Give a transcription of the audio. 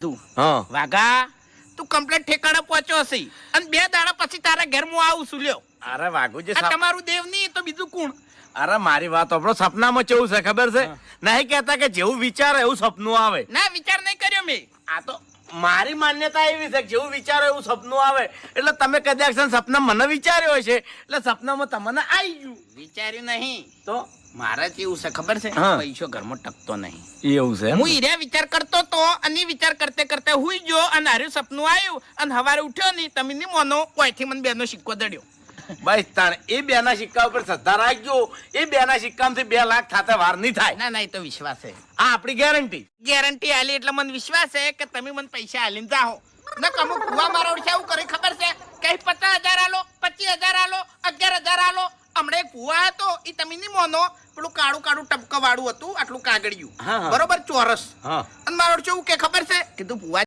તું હા વાઘા તું કમ્પ્લેટ ઠેકાણે પહોંચ્યો હશે અને 2 દાડા પછી તારા ઘેર હું આવું છું લ્યો. અરે વાઘુજી આ તમારું દેવ નહીં તો બીજું કોણ? અરે મારી વાત આપણો સપનામાં કેવું છે ખબર છે નહીં કહેતા કે જેવું વિચારે એવું સપનું આવે. ના વિચાર નહીં કર્યો મેં. આ તો મારી માન્યતા એવી છે કે જેવું વિચારો એવું સપનું આવે. એટલે તમે કદાચ સપના મને વિચાર્યો હશે એટલે સપનામાં તમને આવી ગયું. વિચાર્યું નહીં તો મારે કેવું છે ખબર છે? હા. પૈસો ઘરમાં ટકતો નહીં. એવું છે હું ઈર્યા વિચાર કરતો તો અને વિચાર કરતે કરતે હુઈ ગયો અને હારું સપનું આવ્યું અને સવારે ઉઠ્યો નહીં તમે નહીં મોનો કોઈથી મને 2 નો સિક્કો દડ્યો. બસ તાણ એ 2 ના સિક્કા ઉપર શ્રદ્ધા રાખજો. એ 2 ના સિક્કામાંથી 2 લાખ થાતા વાર નહીં થાય. ના ના એ તો વિશ્વાસ છે. આ આપણી ગેરંટી. ગેરંટી આલી એટલે મને વિશ્વાસ છે કે તમે મને પૈસા આલીને જાઓ. ન કમુ કુવા મારો છે એવું કરે ખબર છે કે 50,000 આલો 25,000 આલો 11,000 આલો. હમણાં એક કુવા હતો એ તમે નહીં મોનો પેલું કાળું કાળું ટપકા વાળું હતું આટલું કાગળિયું હા, હા. બરોબર ચોરસ. હા અને મારો છે એવું કે ખબર છે કીધું ભુવા